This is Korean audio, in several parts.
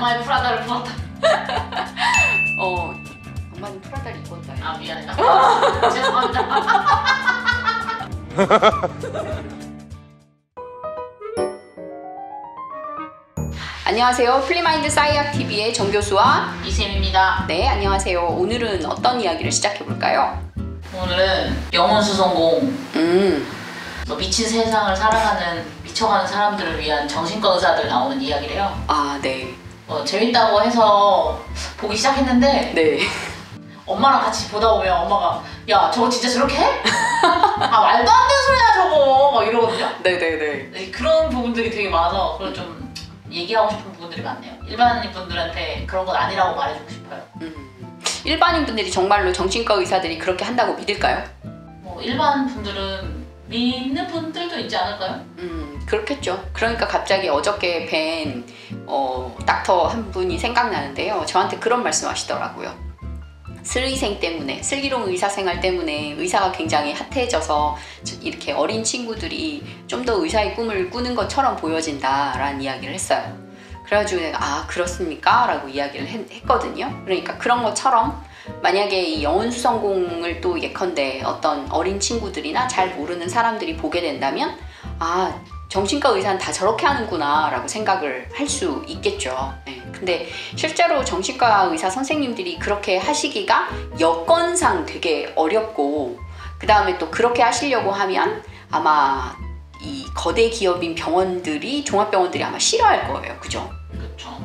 엄마의 프라다를 부었다. 엄마는 프라다를 입었다. 아 미안해. 죄송합니다. 안녕하세요. 플리마인드 사이학TV의 정교수와 이쌤입니다. 네, 안녕하세요. 오늘은 어떤 이야기를 시작해볼까요? 오늘은 영혼수성공, 미친 세상을 살아가는, 미쳐가는 사람들을 위한 정신과 의사들 나오는 이야기래요. 아, 네. 재밌다고 해서 보기 시작했는데 네. 엄마랑 같이 보다 보면 엄마가 야 저거 진짜 저렇게 해? 아 말도 안 되는 소리야 저거 막 이러거든요. 네네네. 네, 그런 부분들이 되게 많아서 그걸 좀 얘기하고 싶은 부분들이 많네요. 일반인 분들한테 그런 건 아니라고 말해주고 싶어요. 일반인 분들이 정말로 정신과 의사들이 그렇게 한다고 믿을까요? 뭐 일반 분들은 믿는 분들도 있지 않을까요? 그렇겠죠. 그러니까 갑자기 어저께 뵌 닥터 한 분이 생각나는데요. 저한테 그런 말씀 하시더라고요. 슬의생 때문에, 슬기로운 의사생활 때문에 의사가 굉장히 핫해져서 이렇게 어린 친구들이 좀 더 의사의 꿈을 꾸는 것처럼 보여진다 라는 이야기를 했어요. 그래가지고 내가 아 그렇습니까? 라고 이야기를 했거든요. 그러니까 그런 것처럼 만약에 이 영혼수성공을 또 예컨대 어떤 어린 친구들이나 잘 모르는 사람들이 보게 된다면 아 정신과 의사는 다 저렇게 하는구나 라고 생각을 할 수 있겠죠. 네. 근데 실제로 정신과 의사 선생님들이 그렇게 하시기가 여건상 되게 어렵고 그 다음에 또 그렇게 하시려고 하면 아마 이 거대 기업인 병원들이 종합병원들이 아마 싫어할 거예요. 그죠? 그렇죠.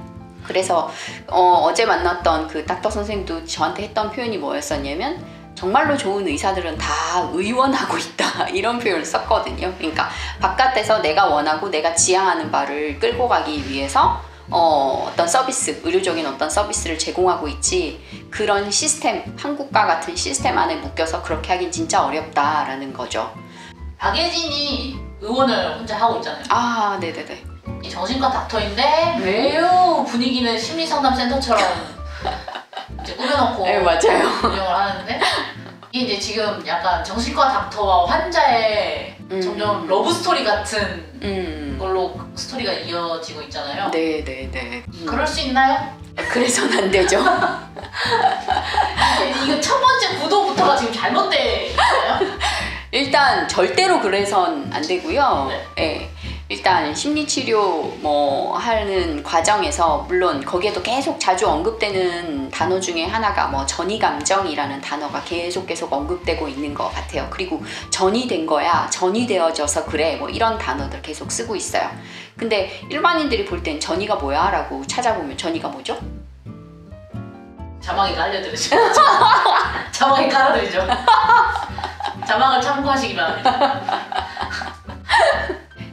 그래서 어제 만났던 그 닥터 선생님도 저한테 했던 표현이 뭐였었냐면 정말로 좋은 의사들은 다 의원하고 있다 이런 표현을 썼거든요. 그러니까 바깥에서 내가 원하고 내가 지향하는 바를 끌고 가기 위해서 어떤 서비스, 의료적인 어떤 서비스를 제공하고 있지 그런 시스템, 한국과 같은 시스템 안에 묶여서 그렇게 하긴 진짜 어렵다라는 거죠. 박예진이 의원을 혼자 하고 있잖아요. 아, 네네네. 이 정신과 닥터인데 매우 분위기는 심리상담센터처럼 이제 꾸며놓고 네, 맞아요. 운영을 하는데 이게 이제 지금 약간 정신과 닥터와 환자의 점점 러브스토리 같은 걸로 스토리가 이어지고 있잖아요. 네네네. 그럴 수 있나요? 그래서는 안 되죠. 이거 첫 번째 구도부터가 지금 잘못돼 있어요? 일단 절대로 그래선 안 되고요. 네. 네. 일단 심리치료 뭐 하는 과정에서 물론 거기에도 계속 자주 언급되는 단어 중에 하나가 뭐 전이감정이라는 단어가 계속 언급되고 있는 것 같아요. 그리고 전이 된 거야, 전이 되어져서 그래 뭐 이런 단어들 계속 쓰고 있어요. 근데 일반인들이 볼 땐 전이가 뭐야? 라고 찾아보면 전이가 뭐죠? 자막에 알려드리죠. 자막에 깔아드리죠. 자막을 참고하시기 바랍니다.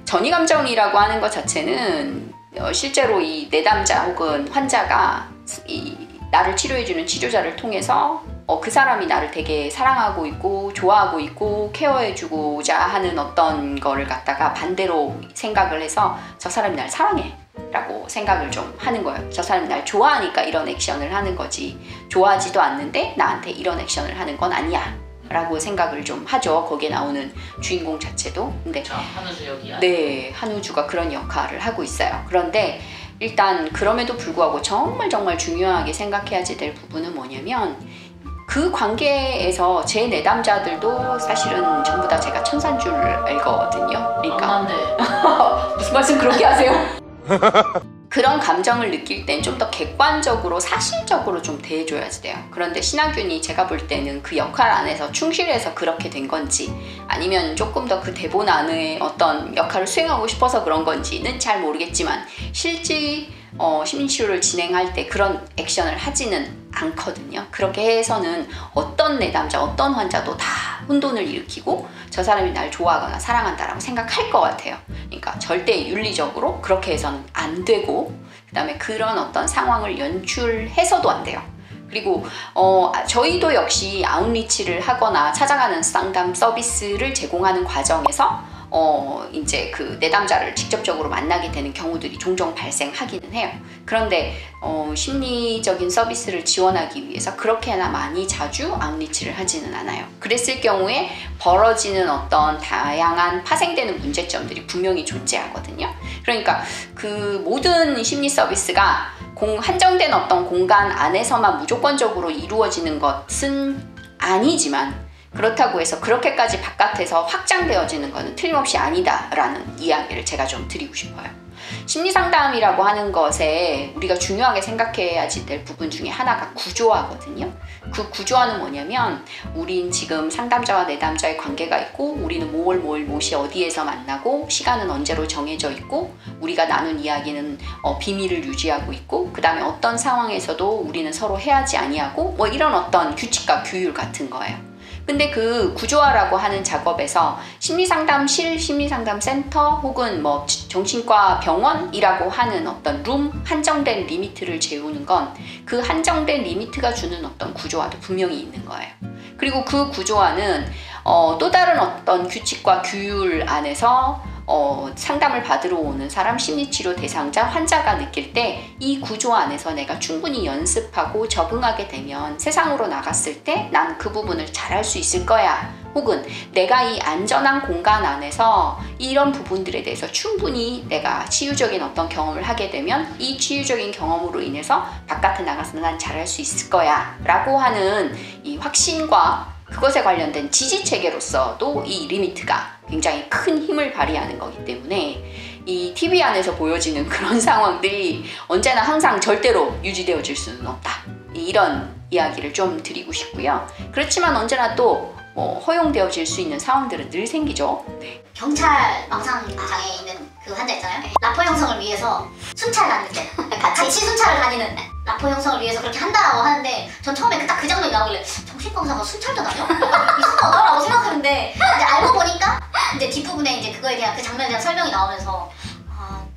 전이감정이라고 하는 것 자체는 실제로 이 내담자 혹은 환자가 이 나를 치료해주는 치료자를 통해서 그 사람이 나를 되게 사랑하고 있고 좋아하고 있고 케어해주고자 하는 어떤 거를 갖다가 반대로 생각을 해서 저 사람이 날 사랑해 라고 생각을 좀 하는 거예요. 저 사람이 날 좋아하니까 이런 액션을 하는 거지 좋아하지도 않는데 나한테 이런 액션을 하는 건 아니야 라고 생각을 좀 하죠. 거기에 나오는 주인공 자체도. 근데 한우주 역이야. 네, 한우주가 그런 역할을 하고 있어요. 그런데 일단 그럼에도 불구하고 정말 중요하게 생각해야지 될 부분은 뭐냐면 그 관계에서 제 내담자들도 사실은 전부 다 제가 천사인 줄 알거든요. 그러니까 무슨 말씀 그렇게 하세요? 그런 감정을 느낄 땐 좀 더 객관적으로 사실적으로 좀 대해줘야지 돼요. 그런데 신하균이 제가 볼 때는 그 역할 안에서 충실해서 그렇게 된 건지 아니면 조금 더 그 대본 안에 어떤 역할을 수행하고 싶어서 그런 건지는 잘 모르겠지만 실제 심리치료를 진행할 때 그런 액션을 하지는 않거든요. 그렇게 해서는 어떤 내담자, 어떤 환자도 다 혼돈을 일으키고 저 사람이 날 좋아하거나 사랑한다라고 생각할 것 같아요. 그러니까 절대 윤리적으로 그렇게 해서는 안 되고 그 다음에 그런 어떤 상황을 연출해서도 안 돼요. 그리고 저희도 역시 아웃리치를 하거나 찾아가는 상담 서비스를 제공하는 과정에서 이제 그 내담자를 직접적으로 만나게 되는 경우들이 종종 발생하기는 해요. 그런데 심리적인 서비스를 지원하기 위해서 그렇게나 많이 자주 아웃리치를 하지는 않아요. 그랬을 경우에 벌어지는 어떤 다양한 파생되는 문제점들이 분명히 존재하거든요. 그러니까 그 모든 심리 서비스가 한정된 어떤 공간 안에서만 무조건적으로 이루어지는 것은 아니지만 그렇다고 해서 그렇게까지 바깥에서 확장되어지는 것은 틀림없이 아니다라는 이야기를 제가 좀 드리고 싶어요. 심리상담이라고 하는 것에 우리가 중요하게 생각해야지 될 부분 중에 하나가 구조화거든요. 그 구조화는 뭐냐면 우린 지금 상담자와 내담자의 관계가 있고 우리는 무엇이 어디에서 만나고 시간은 언제로 정해져 있고 우리가 나눈 이야기는 비밀을 유지하고 있고 그 다음에 어떤 상황에서도 우리는 서로 해하지 아니하고 뭐 이런 어떤 규칙과 규율 같은 거예요. 근데 그 구조화라고 하는 작업에서 심리상담실, 심리상담센터 혹은 뭐 정신과 병원이라고 하는 어떤 한정된 리미트를 재우는 건 그 한정된 리미트가 주는 어떤 구조화도 분명히 있는 거예요. 그리고 그 구조화는 또 다른 어떤 규칙과 규율 안에서 상담을 받으러 오는 사람, 심리치료 대상자, 환자가 느낄 때 이 구조 안에서 내가 충분히 연습하고 적응하게 되면 세상으로 나갔을 때 난 그 부분을 잘할 수 있을 거야. 혹은 내가 이 안전한 공간 안에서 이런 부분들에 대해서 충분히 내가 치유적인 어떤 경험을 하게 되면 이 치유적인 경험으로 인해서 바깥에 나가서 난 잘할 수 있을 거야 라고 하는 이 확신과 그것에 관련된 지지체계로서도 이 리미트가 굉장히 큰 힘을 발휘하는 거기 때문에 이 TV 안에서 보여지는 그런 상황들이 언제나 항상 절대로 유지되어질 수는 없다. 이런 이야기를 좀 드리고 싶고요. 그렇지만 언제나 또 허용되어질 수 있는 상황들은 늘 생기죠. 네. 경찰 망상장애 있는 그 환자 있잖아요. 라포 형성을 위해서 순찰 다닐 때 같이 순찰을 다니는 라포 형성을 위해서 그렇게 한다라고 하는데 전 처음에 딱 그 장면이 나오길래 정신과 순찰도 다녀? 이상하다라고 생각했는데 이제 알고 보니까 이제 뒷부분에 이제 그거에 대한 그 장면에 대한 설명이 나오면서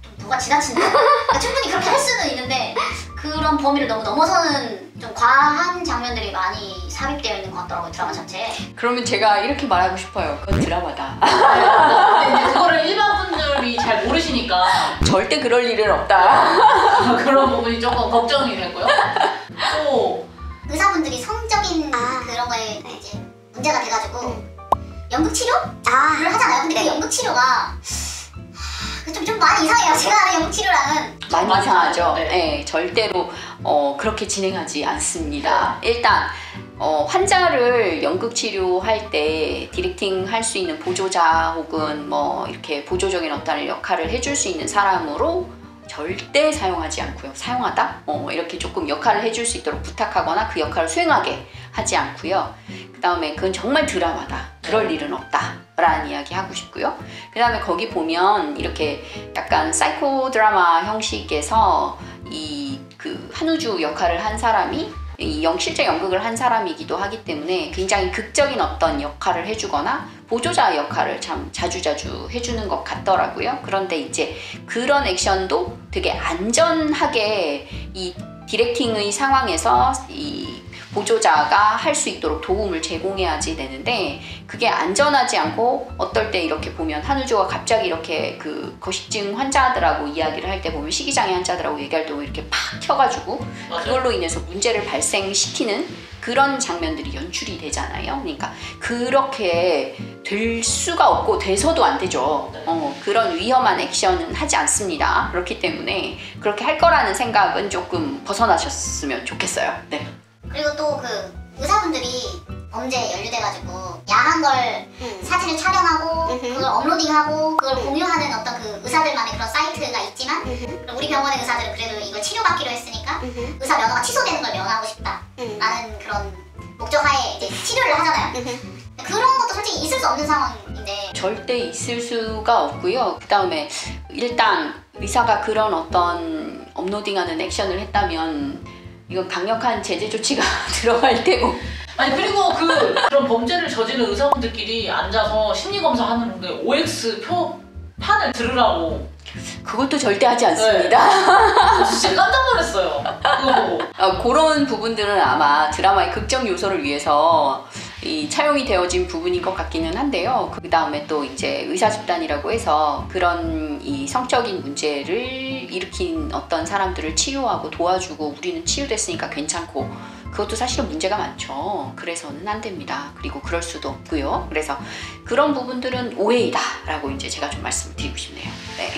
좀 도가 지나친다. 그러니까 충분히 그렇게 할 수는 있는데 그런 범위를 너무 넘어서는 좀 과한 장면들이 많이 삽입되어 있는 것 같더라고요, 드라마 자체에. 그러면 제가 이렇게 말하고 싶어요. 그건 드라마다. 근데 이제 그거를 일반 분들이 잘 모르시니까 절대 그럴 일은 없다. 그런 부분이 조금 걱정이 되고요. 또 의사분들이 성적인 그런 거에 이제 문제가 돼가지고 연극 치료를 하잖아요. 근데 그 연극 치료가 좀 많이 이상해요. 제가 아는 연극 치료랑은 많이 이상하죠. 네. 네, 절대로 그렇게 진행하지 않습니다. 일단 환자를 연극 치료할 때 디렉팅 할 수 있는 보조자 혹은 뭐 이렇게 보조적인 어떤 역할을 해줄 수 있는 사람으로 절대 사용하지 않고요. 사용하다? 이렇게 조금 역할을 해줄 수 있도록 부탁하거나 그 역할을 수행하게 하지 않고요. 그 다음에 그건 정말 드라마다. 그럴 일은 없다. 라는 이야기 하고 싶고요. 그 다음에 거기 보면 이렇게 약간 사이코 드라마 형식에서 그 한우주 역할을 한 사람이 실제 연극을 한 사람이기도 하기 때문에 굉장히 극적인 어떤 역할을 해주거나 보조자 역할을 참 자주자주 해주는 것 같더라고요. 그런데 이제 그런 액션도 되게 안전하게 이 디렉팅의 상황에서 이 보조자가 할 수 있도록 도움을 제공해야지 되는데 그게 안전하지 않고 어떨 때 이렇게 보면 한우주가 갑자기 이렇게 그 거식증 환자들하고 이야기를 할 때 보면 식이장애 환자들하고 얘기할 때 이렇게 팍 켜가지고 그걸로 인해서 문제를 발생시키는 그런 장면들이 연출이 되잖아요. 그러니까 그렇게 될 수가 없고 돼서도 안 되죠. 그런 위험한 액션은 하지 않습니다. 그렇기 때문에 그렇게 할 거라는 생각은 조금 벗어나셨으면 좋겠어요. 네. 그리고 또 그 의사분들이 범죄에 연루돼가지고 야한 걸 사진을 촬영하고 그걸 업로딩하고 그걸 공유하는 어떤 그 의사들만의 그런 사이트가 있지만 우리 병원의 의사들은 그래도 이걸 치료받기로 했으니까 의사 면허가 취소되는 걸 면허하고 싶다라는 그런 목적하에 이제 치료를 하잖아요. 그런 것도 솔직히 있을 수 없는 상황인데 절대 있을 수가 없고요. 그 다음에 일단 의사가 그런 어떤 업로딩하는 액션을 했다면 이건 강력한 제재 조치가 들어갈 테고. 아니 그리고 그런 범죄를 저지른 의사분들끼리 앉아서 심리검사 하는 게 OX 표판을 들으라고. 그것도 절대 하지 않습니다. 네. 진짜 깜짝 놀랐어요. 그거 보고. 그런 부분들은 아마 드라마의 극적 요소를 위해서 차용이 되어진 부분인 것 같기는 한데요. 그 다음에 또 이제 의사 집단이라고 해서 그런 이 성적인 문제를 일으킨 어떤 사람들을 치유하고 도와주고 우리는 치유됐으니까 괜찮고 그것도 사실은 문제가 많죠. 그래서는 안 됩니다. 그리고 그럴 수도 없고요. 그래서 그런 부분들은 오해이다 라고 이제 제가 좀 말씀드리고 싶네요. 네.